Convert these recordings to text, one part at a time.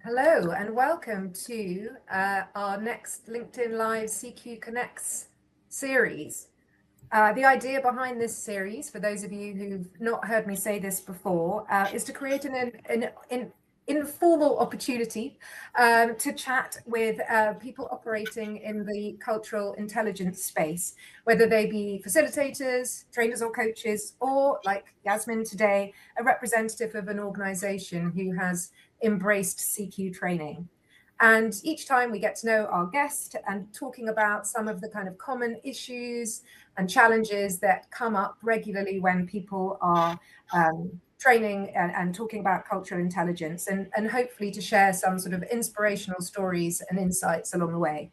Hello and welcome to our next LinkedIn Live CQ Connects series. The idea behind this series, for those of you who've not heard me say this before, is to create an informal opportunity to chat with people operating in the cultural intelligence space, whether they be facilitators, trainers or coaches, or like Yasmin today, a representative of an organization who has embraced CQ training. And each time we get to know our guest and talking about some of the kind of common issues and challenges that come up regularly when people are training and talking about cultural intelligence, and hopefully to share some sort of inspirational stories and insights along the way.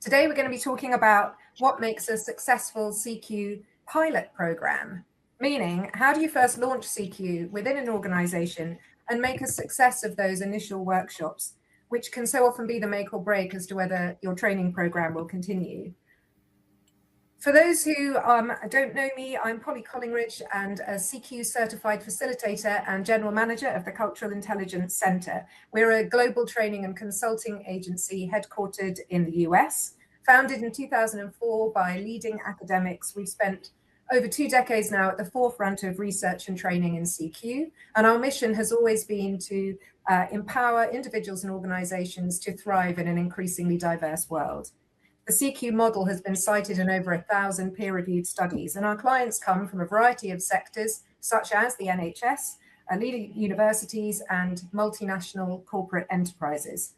Today, we're going to be talking about what makes a successful CQ pilot program, meaning how do you first launch CQ within an organization and make a success of those initial workshops, which can so often be the make or break as to whether your training program will continue. For those who don't know me, I'm Polly Collingridge and a CQ certified facilitator and general manager of the Cultural Intelligence Center. We're a global training and consulting agency headquartered in the US. Founded in 2004 by leading academics, we've spent over 2 decades now at the forefront of research and training in CQ. And our mission has always been to empower individuals and organizations to thrive in an increasingly diverse world. The CQ model has been cited in over 1,000 peer-reviewed studies, and our clients come from a variety of sectors, such as the NHS, leading universities, and multinational corporate enterprises.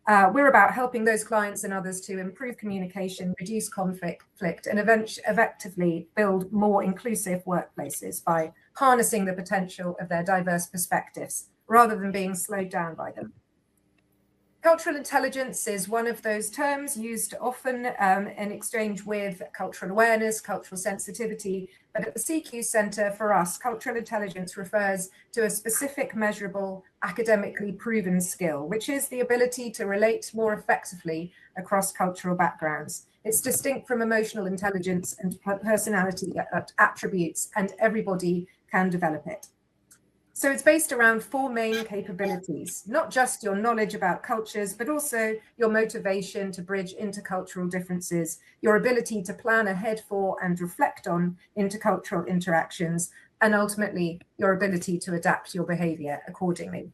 We're about helping those clients and others to improve communication, reduce conflict, and effectively build more inclusive workplaces by harnessing the potential of their diverse perspectives, rather than being slowed down by them. Cultural intelligence is one of those terms used often in exchange with cultural awareness, cultural sensitivity, but at the CQ Center for us, cultural intelligence refers to a specific, measurable, academically proven skill, which is the ability to relate more effectively across cultural backgrounds. It's distinct from emotional intelligence and personality attributes, and everybody can develop it. So it's based around 4 main capabilities, not just your knowledge about cultures, but also your motivation to bridge intercultural differences, your ability to plan ahead for and reflect on intercultural interactions, and ultimately your ability to adapt your behavior accordingly.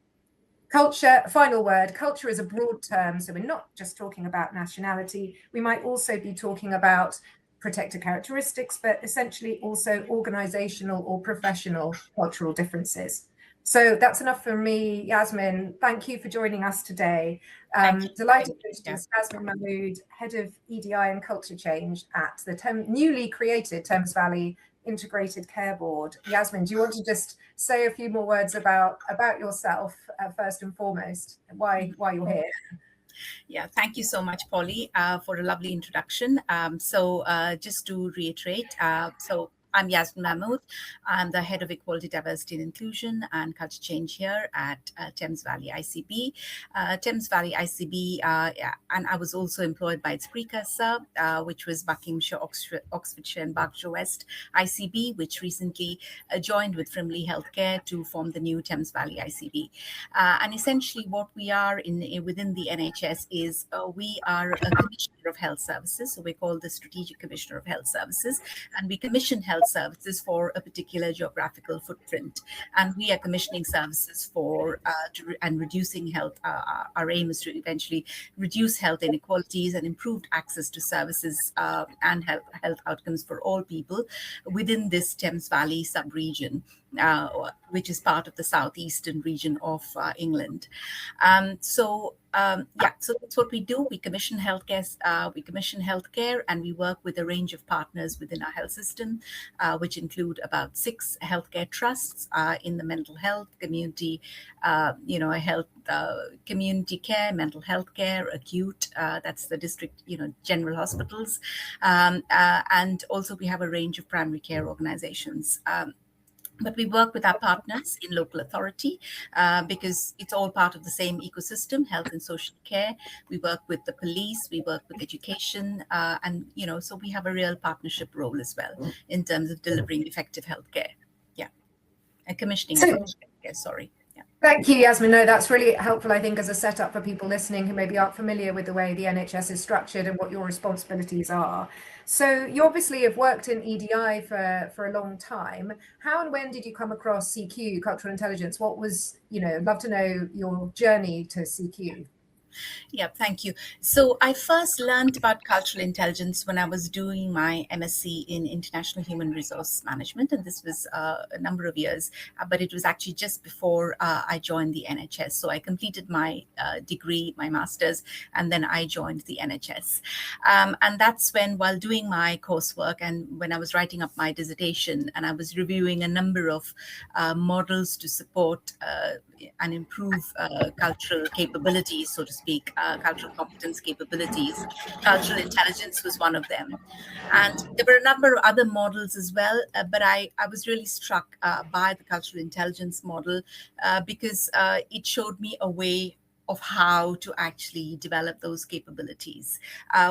Culture, final word, culture is a broad term, so we're not just talking about nationality. We might also be talking about protected characteristics, but essentially also organizational or professional cultural differences. So that's enough for me. Yasmin, thank you for joining us today. Delighted to introduce Yasmin Mahmood, Head of ED&I and Culture Change at the newly created Thames Valley Integrated Care Board. Yasmin, do you want to just say a few more words about yourself first and foremost, why you're here? Yeah, thank you so much, Polly, for a lovely introduction. Just to reiterate, I'm Yasmin Mahmood. I'm the Head of Equality, Diversity and Inclusion and Culture Change here at Thames Valley ICB. Thames Valley ICB, and I was also employed by its precursor, which was Buckinghamshire, Oxfordshire and Berkshire West ICB, which recently joined with Frimley Healthcare to form the new Thames Valley ICB. And essentially what we are within the NHS is we are a commissioner of health services. So we're called the Strategic Commissioner of Health Services, and we commission health services for a particular geographical footprint, and we are commissioning services for and reducing health. Our aim is to eventually reduce health inequalities and improved access to services and health outcomes for all people within this Thames Valley sub-region, which is part of the southeastern region of England. So that's what we do. We commission healthcare, and we work with a range of partners within our health system, which include about 6 healthcare trusts in the mental health community, health, community care, mental health care, acute. That's the district, general hospitals, and also we have a range of primary care organizations. But we work with our partners in local authority because it's all part of the same ecosystem, health and social care. We work with the police, we work with education, and, so we have a real partnership role as well in terms of delivering effective healthcare. Yeah. And commissioning effective healthcare, sorry. Yeah. Thank you, Yasmin. No, that's really helpful, I think, as a setup for people listening who maybe aren't familiar with the way the NHS is structured and what your responsibilities are. So you obviously have worked in EDI for a long time. How and when did you come across CQ, cultural intelligence? What was, love to know your journey to CQ. Yeah, thank you. So I first learned about cultural intelligence when I was doing my MSc in International Human Resource Management, and this was a number of years, but it was actually just before I joined the NHS. So I completed my degree, my master's, and then I joined the NHS. And that's when, while doing my coursework and when I was writing up my dissertation, and I was reviewing a number of models to support and improve cultural capabilities, so to speak, cultural competence capabilities. Cultural intelligence was one of them. And there were a number of other models as well, but I was really struck by the cultural intelligence model because it showed me a way of how to actually develop those capabilities,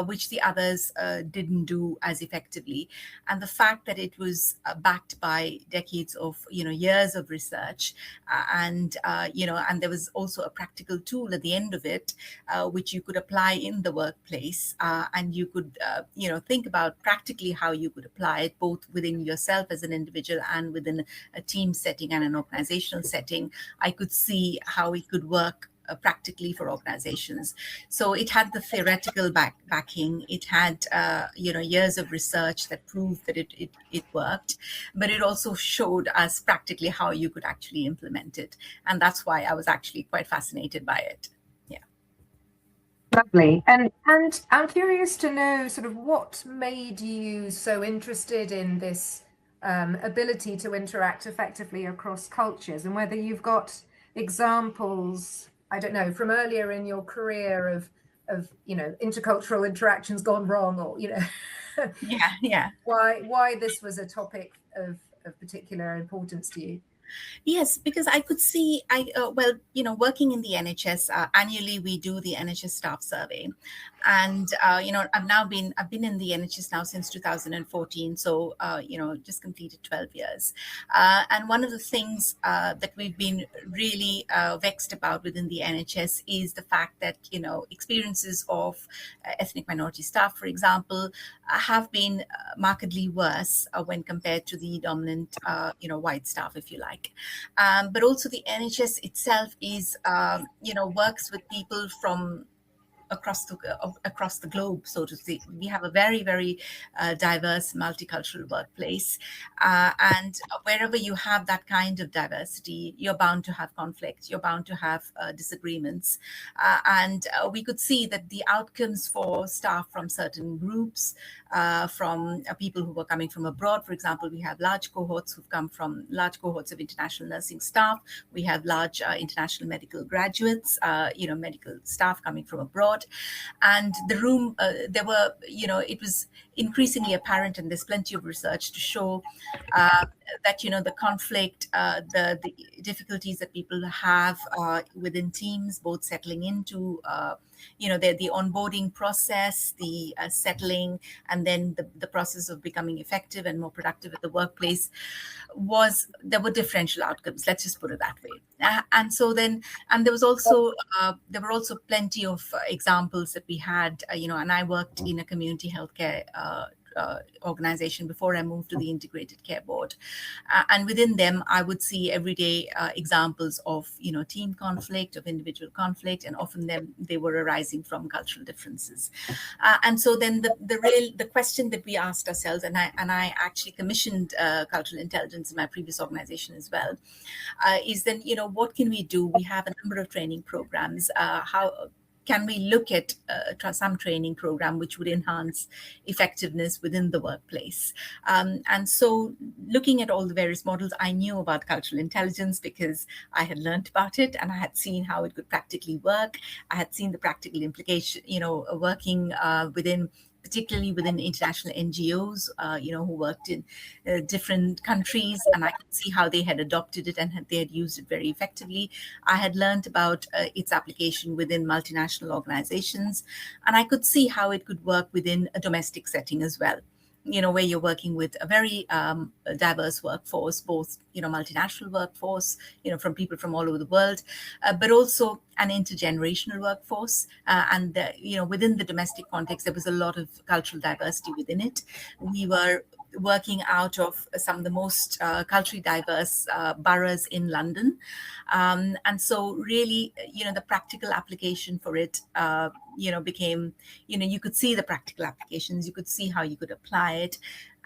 which the others didn't do as effectively. And the fact that it was backed by decades of, years of research, and there was also a practical tool at the end of it, which you could apply in the workplace, and you could, think about practically how you could apply it both within yourself as an individual and within a team setting and an organizational setting. I could see how it could work practically for organizations. So it had the theoretical backing. It had, years of research that proved that it worked, but it also showed us practically how you could actually implement it. And that's why I was actually quite fascinated by it. Yeah. Lovely. And I'm curious to know sort of what made you so interested in this ability to interact effectively across cultures, and whether you've got examples, I don't know, from earlier in your career of intercultural interactions gone wrong, or Yeah. why this was a topic of particular importance to you. Yes, because I could see, working in the NHS, annually we do the NHS staff survey. And, I've been in the NHS now since 2014. So, just completed 12 years. And one of the things that we've been really vexed about within the NHS is the fact that, experiences of ethnic minority staff, for example, have been markedly worse when compared to the dominant, white staff, if you like. But also the NHS itself is, works with people from across the globe, so to speak. We have a very, very diverse, multicultural workplace, and wherever you have that kind of diversity, you're bound to have conflict. You're bound to have disagreements, and we could see that the outcomes for staff from certain groups, from people who were coming from abroad, for example, we have large cohorts of international nursing staff. We have large international medical graduates, medical staff coming from abroad. And the room, it was increasingly apparent, and there's plenty of research to show that, the conflict, the difficulties that people have within teams, both settling into, the onboarding process, the settling, and then the process of becoming effective and more productive at the workplace, there were differential outcomes. Let's just put it that way. And there were also plenty of examples that we had, and I worked in a community healthcare organization before I moved to the Integrated Care Board. And within them, I would see everyday examples of, team conflict, of individual conflict, and often they were arising from cultural differences. And so then the question that we asked ourselves, and I actually commissioned cultural intelligence in my previous organization as well, is then, what can we do? We have a number of training programs. How can we look at some training program which would enhance effectiveness within the workplace? And so looking at all the various models, I knew about cultural intelligence because I had learned about it and I had seen how it could practically work. I had seen the practical implication, working particularly within international NGOs, who worked in different countries, and I could see how they had adopted it and they had used it very effectively. I had learned about its application within multinational organizations, and I could see how it could work within a domestic setting as well. where you're working with a very diverse workforce, both, multinational workforce, from people from all over the world, but also an intergenerational workforce. And, within the domestic context, there was a lot of cultural diversity within it. We were working out of some of the most culturally diverse boroughs in London. And so really, the practical application for it, became, you could see the practical applications, you could see how you could apply it.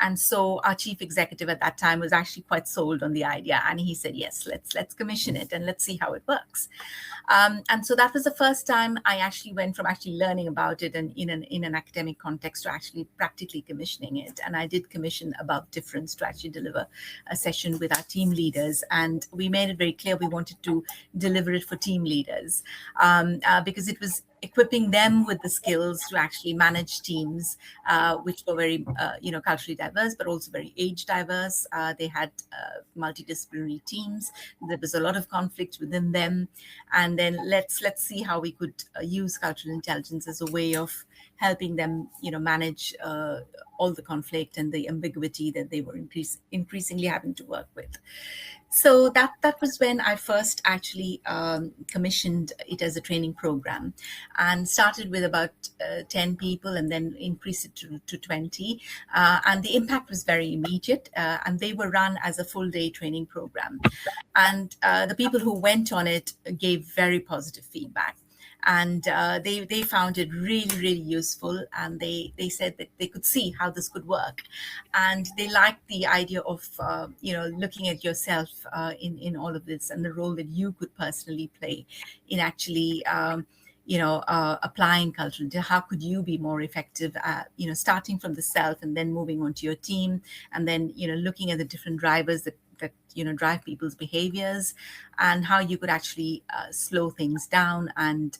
And so our chief executive at that time was actually quite sold on the idea. And he said, yes, let's commission it and let's see how it works. And so that was the first time I actually went from actually learning about it and in an academic context to actually practically commissioning it. And I did commission Above Difference to actually deliver a session with our team leaders. And we made it very clear we wanted to deliver it for team leaders because it was equipping them with the skills to actually manage teams, which were very, culturally diverse, but also very age diverse. They had multidisciplinary teams. There was a lot of conflict within them. And then let's see how we could use cultural intelligence as a way of helping them, manage all the conflict and the ambiguity that they were increasingly having to work with. So that was when I first actually commissioned it as a training program, and started with about 10 people and then increased it to 20. And the impact was very immediate, and they were run as a full day training program. And the people who went on it gave very positive feedback. And they found it really, really useful. And they said that they could see how this could work. And they liked the idea of, looking at yourself in all of this and the role that you could personally play in actually, applying culture. How could you be more effective at, starting from the self and then moving on to your team, and then, looking at the different drivers that drive people's behaviors, and how you could actually slow things down and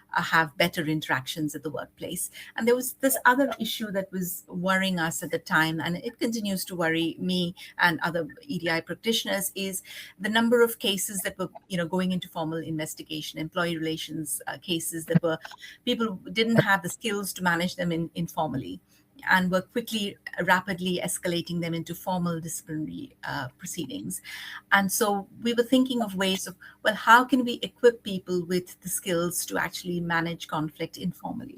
have better interactions at the workplace. And there was this other issue that was worrying us at the time, and it continues to worry me and other EDI practitioners, is the number of cases that were going into formal investigation, employee relations cases that were, people didn't have the skills to manage them informally, and were rapidly escalating them into formal disciplinary proceedings. And so we were thinking of ways of, well, how can we equip people with the skills to actually manage conflict informally?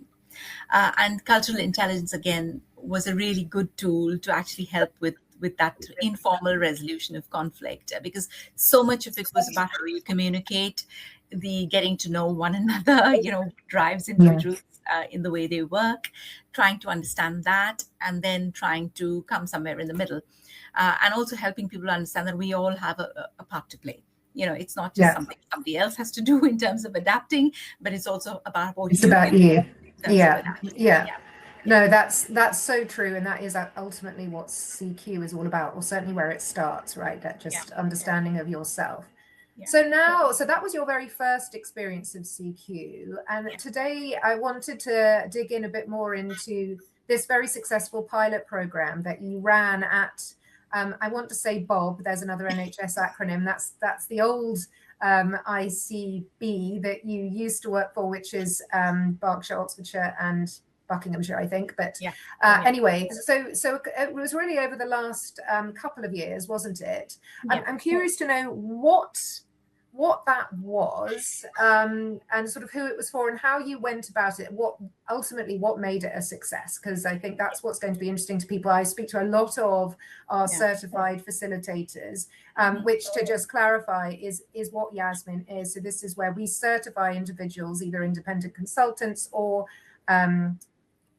And cultural intelligence, again, was a really good tool to actually help with that informal resolution of conflict, because so much of it was about how you communicate, the getting to know one another, drives individuals in the way they work, trying to understand that, and then trying to come somewhere in the middle. And also helping people understand that we all have a part to play. It's not just something somebody else has to do in terms of adapting, but it's also about what it's about you. Yeah. No, that's so true. And that is ultimately what CQ is all about, or certainly where it starts, right? That just understanding of yourself. So that was your very first experience of CQ. And today I wanted to dig in a bit more into this very successful pilot program that you ran at, I want to say Bob, there's another NHS acronym. That's the old ICB that you used to work for, which is Berkshire, Oxfordshire and Buckinghamshire, I think. But anyway, so it was really over the last couple of years, wasn't it? I'm curious to know what that was, and sort of who it was for and how you went about it, what made it a success, because I think that's what's going to be interesting to people. I speak to a lot of our certified facilitators, which, to just clarify, is what Yasmin is. So this is where we certify individuals, either independent consultants or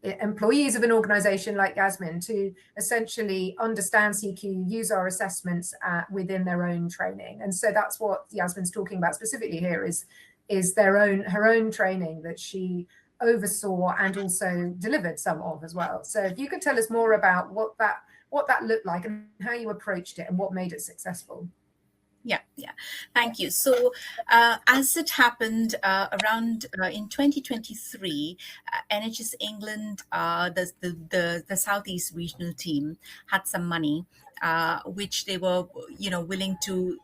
employees of an organization like Yasmin, to essentially understand CQ, use our assessments within their own training. And so that's what Yasmin's talking about specifically here, is her own training that she oversaw and also delivered some of as well. So if you could tell us more about what that looked like and how you approached it and what made it successful. Yeah. Thank you. So as it happened around in 2023, NHS England, the Southeast regional team had some money which they were, willing to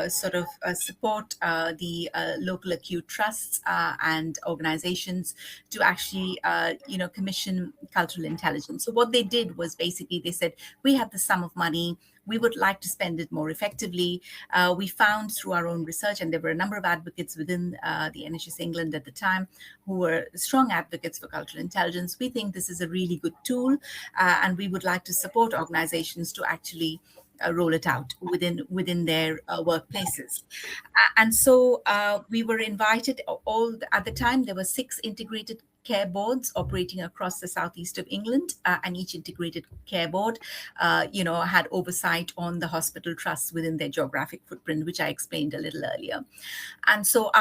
support the local acute trusts and organizations to actually, commission cultural intelligence. So what they did was basically they said, we have the sum of money. We would like to spend it more effectively. We found through our own research, and there were a number of advocates within the NHS England at the time who were strong advocates for cultural intelligence. We think this is a really good tool, and we would like to support organizations to actually roll it out within their workplaces. And so we were invited. At the time, there were 6 integrated care boards operating across the southeast of England, and each integrated care board, had oversight on the hospital trusts within their geographic footprint, which I explained a little earlier. And so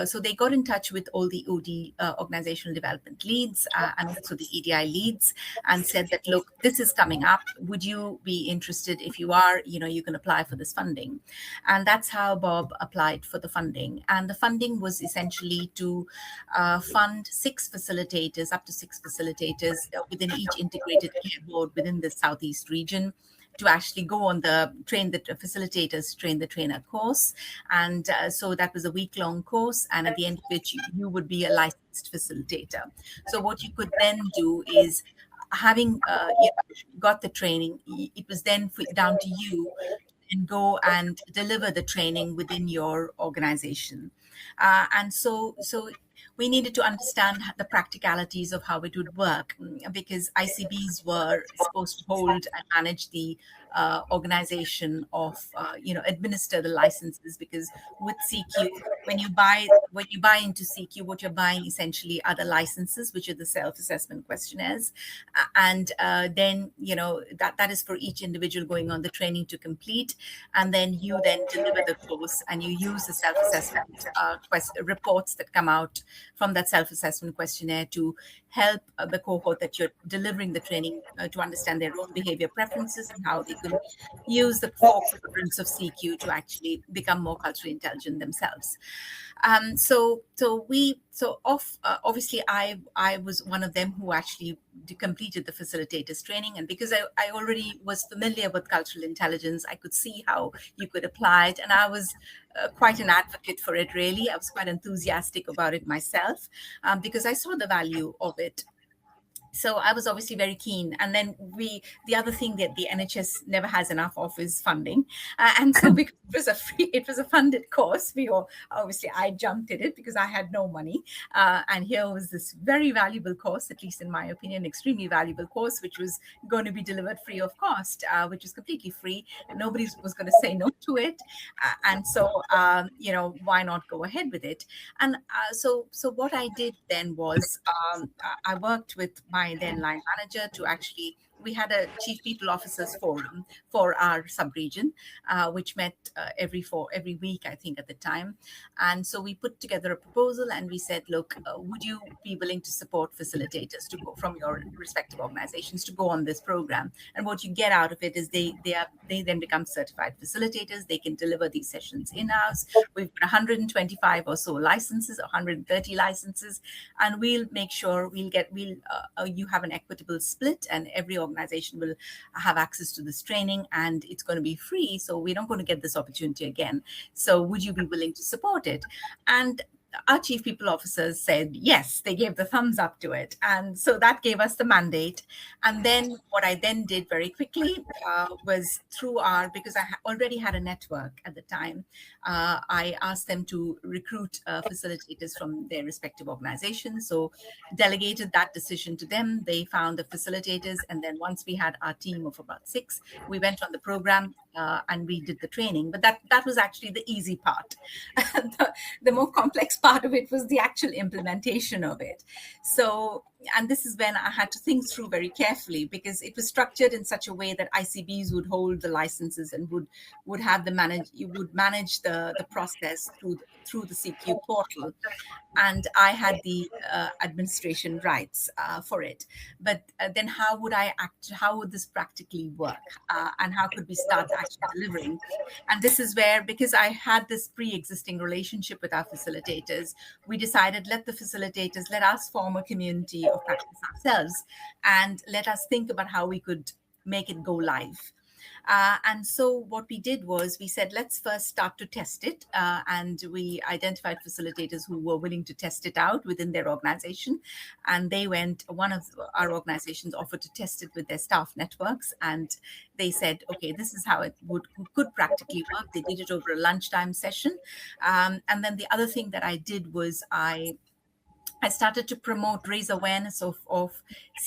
so they got in touch with all the OD organizational development leads and also the ED&I leads, and said that, look, this is coming up. Would you be interested? If you are, you can apply for this funding. And that's how Bob applied for the funding. And the funding was essentially to fund 6 facilitators, up to 6 facilitators within each integrated care board within the Southeast region, to actually go on train the trainer course. And so that was a week-long course, and at the end of which you would be a licensed facilitator. So what you could then do is, having got the training, it was then down to you and go and deliver the training within your organization. And so we needed to understand the practicalities of how it would work, because ICBs were supposed to hold and manage the organization of, administer the licenses, because with CQ, when you buy into CQ, what you're buying essentially are the licenses, which are the self-assessment questionnaires, and then that is for each individual going on the training to complete, and then you then deliver the course, and you use the self-assessment reports that come out from that self-assessment questionnaire to help the cohort that you're delivering the training to understand their own behavior preferences and how they can use the 4 quadrants of CQ to actually become more culturally intelligent themselves. Obviously I was one of them who actually completed the facilitators training, and because I already was familiar with cultural intelligence, I could see how you could apply it, and I was quite an advocate for it. Really, I was quite enthusiastic about it myself, because I saw the value of it. So I was obviously very keen. And then the other thing that the NHS never has enough of is funding. And so because it was a funded course, I jumped at it because I had no money. And here was this very valuable course, at least in my opinion, extremely valuable course, which was going to be delivered free of cost, which was completely free. And nobody was going to say no to it. And so, why not go ahead with it? And so what I did then was I worked with my then line manager to actually, we had a chief people officers forum for our sub-region, which met every week, I think, at the time. And so we put together a proposal and we said, look, would you be willing to support facilitators to go from your respective organizations to go on this program? And what you get out of it is they then become certified facilitators. They can deliver these sessions in-house. We've got 125 or so licenses, 130 licenses, and we'll make sure you have an equitable split, and every organization will have access to this training, and it's going to be free. So we're not going to get this opportunity again. So would you be willing to support it? And our chief people officers said yes. They gave the thumbs up to it, and so that gave us the mandate. And then what I then did very quickly was because I already had a network at the time, I asked them to recruit facilitators from their respective organizations. So delegated that decision to them. They found the facilitators, and then once we had our team of about 6, we went on the program and we did the training. But that was actually the easy part. The more complex part of it was the actual implementation of it. So, and this is when I had to think through very carefully, because it was structured in such a way that ICBs would hold the licenses and would have manage the process through the CQ portal, and I had the administration rights for it. But then how would this practically work, and how could we start actually delivering? And this is where, because I had this pre-existing relationship with our facilitators, we decided, let us form a community of practice ourselves, and let us think about how we could make it go live. And so what we did was we said, let's first start to test it. And we identified facilitators who were willing to test it out within their organization. And they went, one of our organizations offered to test it with their staff networks. And they said, okay, this is how it could practically work. They did it over a lunchtime session. And then the other thing that I did was I started to raise awareness of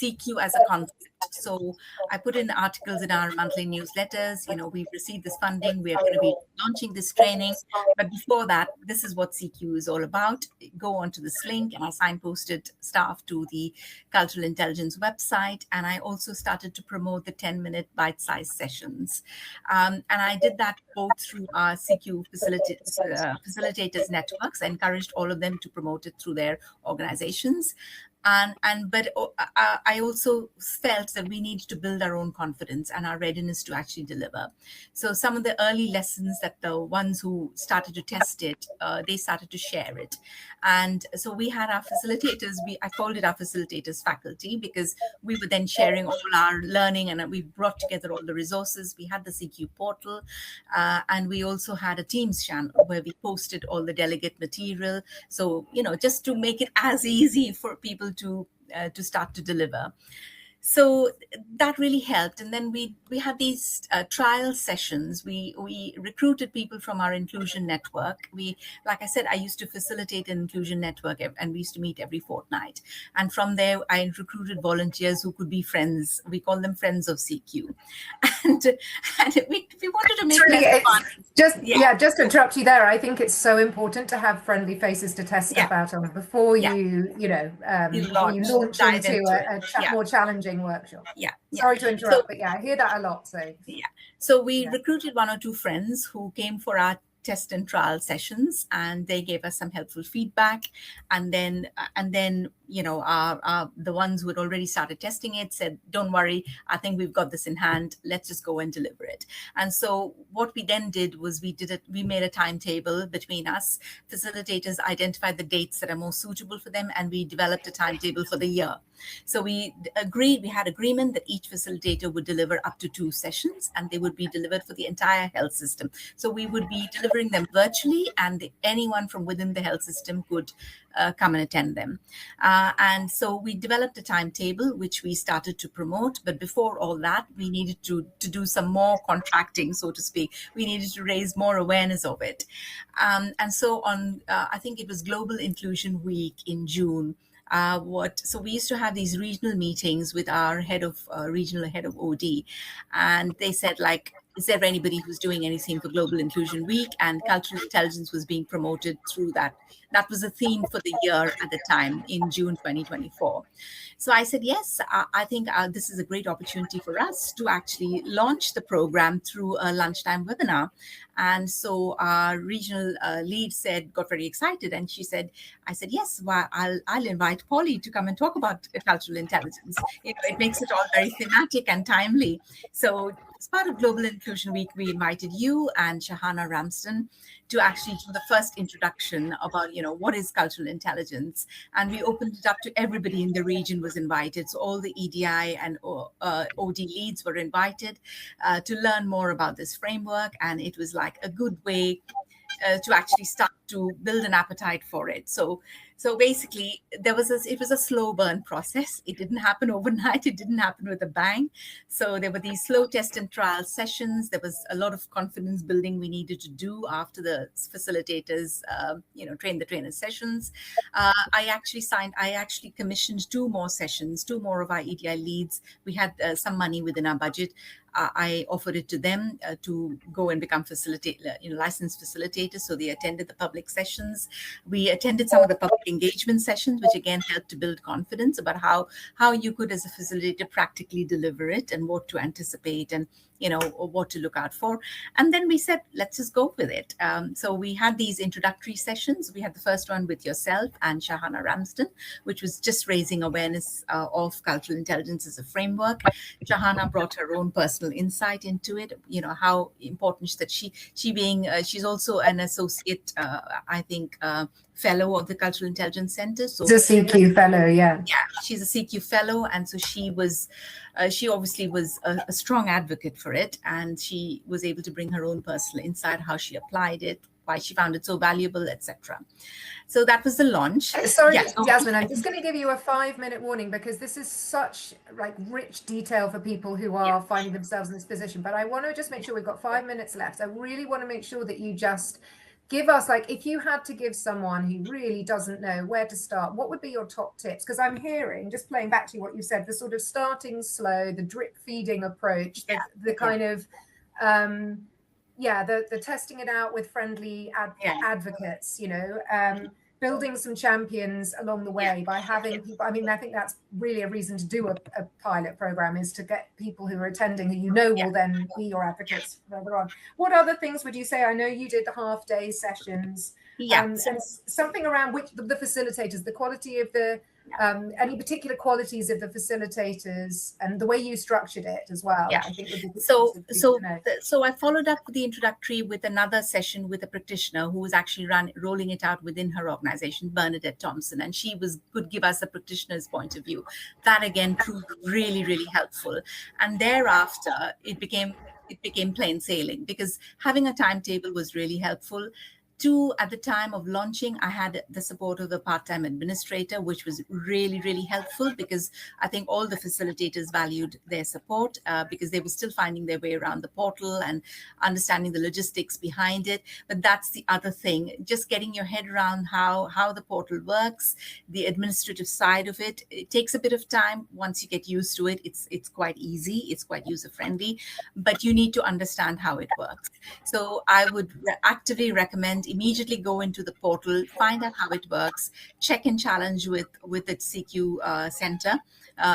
CQ as a concept. So I put in articles in our monthly newsletters. We've received this funding. We are going to be launching this training. But before that, this is what CQ is all about. Go onto this link, and I signposted staff to the Cultural Intelligence website. And I also started to promote the 10-minute bite-sized sessions. And I did that both through our CQ facilitators networks. I encouraged all of them to promote it through their organizations. But I also felt that we needed to build our own confidence and our readiness to actually deliver. So some of the early lessons that the ones who started to test it, they started to share it. And so we had our facilitators, I called it our facilitators faculty, because we were then sharing all our learning, and we brought together all the resources. We had the CQ portal, and we also had a Teams channel where we posted all the delegate material. So, just to make it as easy for people to start to deliver. So that really helped. And then we had these trial sessions. We recruited people from our inclusion network. Like I said, I used to facilitate an inclusion network, and we used to meet every fortnight. And from there, I recruited volunteers who could be friends. We call them friends of CQ. And we wanted to make it fun. Just to interrupt you there, I think it's so important to have friendly faces to test stuff out on before you launch into a more challenging workshop. Sorry to interrupt, but I hear that a lot. So we recruited one or two friends who came for our test and trial sessions, and they gave us some helpful feedback. And then the ones who had already started testing it said, don't worry, I think we've got this in hand. Let's just go and deliver it. And so what we then did was we made a timetable between us. Facilitators identified the dates that are most suitable for them, and we developed a timetable for the year. So we had agreement that each facilitator would deliver up to 2 sessions, and they would be delivered for the entire health system. So we would be delivering them virtually, and anyone from within the health system could come and attend them. And so we developed a timetable, which we started to promote. But before all that, we needed to do some more contracting, so to speak. We needed to raise more awareness of it. And so on, I think it was Global Inclusion Week in June. So we used to have these regional meetings with our regional head of OD, and they said, is there anybody who's doing anything for Global Inclusion Week? And cultural intelligence was being promoted through that. That was a theme for the year at the time in June 2024. So I said, yes, I think this is a great opportunity for us to actually launch the program through a lunchtime webinar. And so our regional lead got very excited, and I said, yes, well, I'll invite Polly to come and talk about cultural intelligence. It makes it all very thematic and timely. So as part of Global Inclusion Week, we invited you and Shahana Ramsden to actually do the first introduction about, what is cultural intelligence. And we opened it up to everybody in the region was invited. So all the ED&I and OD leads were invited to learn more about this framework. And it was like a good way to actually start to build an appetite for it. So basically, it was a slow burn process. It didn't happen overnight. It didn't happen with a bang. So there were these slow test and trial sessions. There was a lot of confidence building we needed to do after the facilitators, train the trainer sessions. I actually commissioned 2 more sessions, 2 more of our EDI leads. We had some money within our budget. I offered it to them to go and become licensed facilitators. So they attended the public sessions. We attended some of the public engagement sessions, which again helped to build confidence about how you could, as a facilitator, practically deliver it and what to anticipate and what to look out for. And then we said, let's just go with it. So we had these introductory sessions. We had the first one with yourself and Shahana Ramsden, which was just raising awareness of cultural intelligence as a framework. Shahana brought her own personal insight into it, how important that she's also an associate, fellow of the Cultural Intelligence Center. So She's a CQ fellow, yeah. Yeah, she's a CQ fellow, and so she was, she obviously was a strong advocate for it, and she was able to bring her own personal insight, how she applied it, why she found it so valuable, etc. So that was the launch. Sorry, yes. Yasmin, I'm just going to give you a 5-minute warning because this is such like rich detail for people who are finding themselves in this position. But I want to just make sure we've got 5 minutes left. I really want to make sure that you just give us, like, if you had to give someone who really doesn't know where to start, what would be your top tips? Because I'm hearing, just playing back to what you said, the sort of starting slow, the drip feeding approach, the kind of the testing it out with friendly advocates, you know, building some champions along the way by having people. I mean, I think that's really a reason to do a pilot program, is to get people who are attending who you know will then be your advocates further on. What other things would you say? I know you did the half-day sessions. And something around which the facilitators, the quality of the any particular qualities of the facilitators and the way you structured it as well. I think would be so I followed up with the introductory with another session with a practitioner who was actually rolling it out within her organization, Bernadette Thompson, and she could give us a practitioner's point of view. That again proved really, really helpful. And thereafter it became plain sailing, because having a timetable was really helpful. Two, at the time of launching, I had the support of a part-time administrator, which was really, really helpful, because I think all the facilitators valued their support because they were still finding their way around the portal and understanding the logistics behind it. But that's the other thing, just getting your head around how the portal works, the administrative side of it. It takes a bit of time. Once you get used to it, it's quite easy. It's quite user-friendly, but you need to understand how it works. So I would actively recommend immediately go into the portal, find out how it works, check and challenge with its CQ center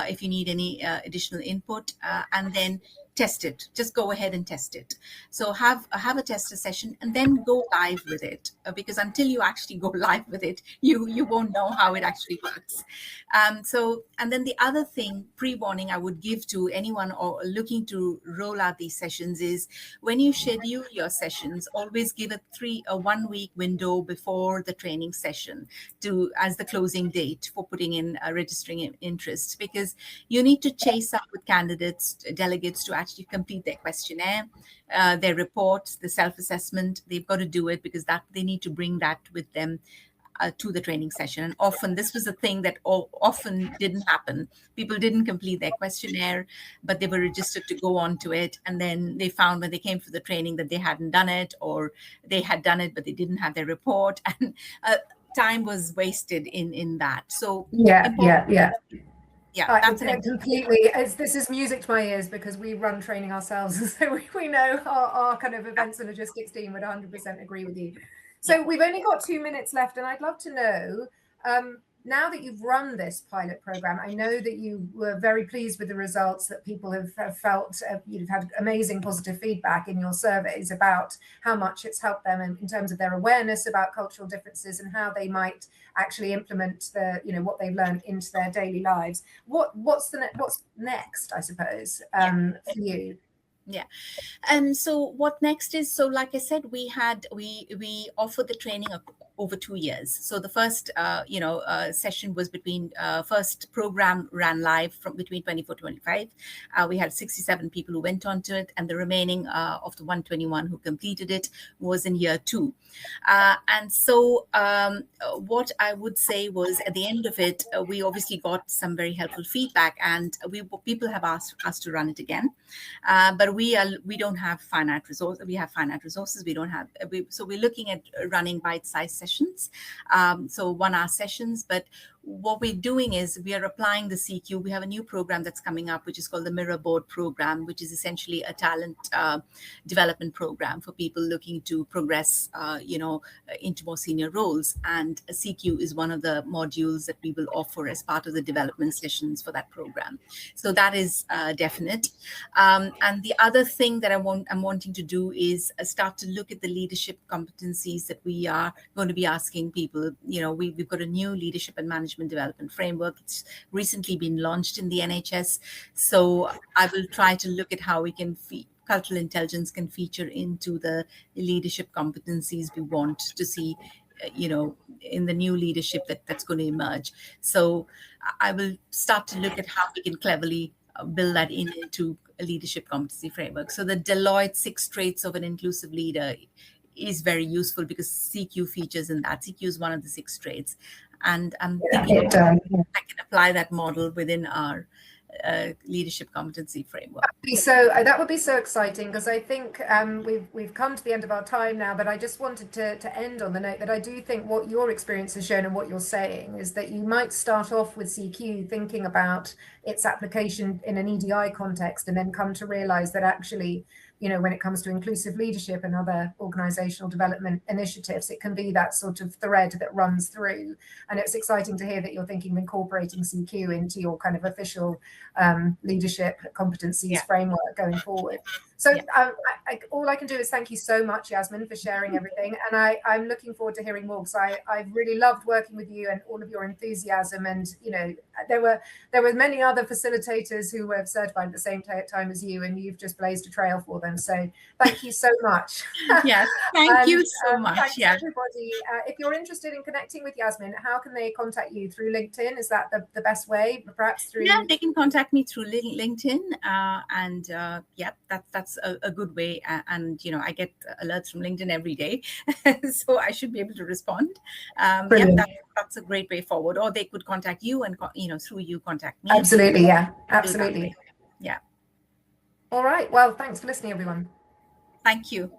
if you need any additional input, and then test it. Just go ahead and test it. So have a tester session and then go live with it, because until you actually go live with it, you won't know how it actually works. And then the other thing, pre-warning I would give to anyone or looking to roll out these sessions is, when you schedule your sessions, always give a 1 week window before the training session as the closing date for putting in registering interest, because you need to chase up with candidates, delegates, to actually complete their questionnaire, their report, the self-assessment. They've got to do it because they need to bring that with them to the training session. And often this was a thing that often didn't happen. People didn't complete their questionnaire, but they were registered to go on to it. And then they found when they came for the training that they hadn't done it, or they had done it, but they didn't have their report. And time was wasted in that. So that's completely. This is music to my ears, because we run training ourselves, so we know our kind of events and logistics team would 100% agree with you. So we've only got 2 minutes left, and I'd love to know, now that you've run this pilot program, I know that you were very pleased with the results, that people have felt, you've had amazing positive feedback in your surveys about how much it's helped them in terms of their awareness about cultural differences and how they might actually implement what they've learned into their daily lives. What's next, I suppose, for you? Yeah. And so what next is, so like I said, we offered the training over 2 years. So the first, session was first program ran live from between 24 to 25. We had 67 people who went on to it, and the remaining of the 121 who completed it was in year 2. And so what I would say was, at the end of it, we obviously got some very helpful feedback, and people have asked us to run it again. But we don't have finite resources. We have finite resources. So we're looking at running bite-sized sessions. So 1 hour sessions, but what we're doing is we are applying the CQ. We have a new program that's coming up, which is called the Mirror Board program, which is essentially a talent development program for people looking to progress, into more senior roles. And CQ is one of the modules that we will offer as part of the development sessions for that program. So that is definite. And the other thing that I'm wanting to do is start to look at the leadership competencies that we are going to be asking people. We've got a new leadership and management development framework. It's recently been launched in the NHS. So I will try to look at how we can cultural intelligence can feature into the leadership competencies we want to see in the new leadership that's going to emerge. So I will start to look at how we can cleverly build that into a leadership competency framework. So the Deloitte 6 traits of an inclusive leader is very useful because CQ features in that. CQ is one of the 6 traits. And I'm thinking I can apply that model within our leadership competency framework. That would be so exciting, because I think we've come to the end of our time now, but I just wanted to end on the note that I do think what your experience has shown and what you're saying is that you might start off with CQ thinking about its application in an ED&I context, and then come to realize that actually, when it comes to inclusive leadership and other organizational development initiatives, it can be that sort of thread that runs through. And it's exciting to hear that you're thinking of incorporating CQ into your kind of official leadership competencies framework going forward. So all I can do is thank you so much, Yasmin, for sharing everything. And I'm looking forward to hearing more, because I really loved working with you and all of your enthusiasm. And, there were many other facilitators who were certified at the same time as you, and you've just blazed a trail for them. So thank you so much. Yes, thank you so much. Thanks everybody. If you're interested in connecting with Yasmin, how can they contact you? Through LinkedIn? Is that the best way? Perhaps through... Yeah, they can contact me through LinkedIn. That's a good way. And, I get alerts from LinkedIn every day. So I should be able to respond. That's a great way forward. Or they could contact you and, through you contact me. Absolutely. Yeah, absolutely. Yeah. All right. Well, thanks for listening, everyone. Thank you.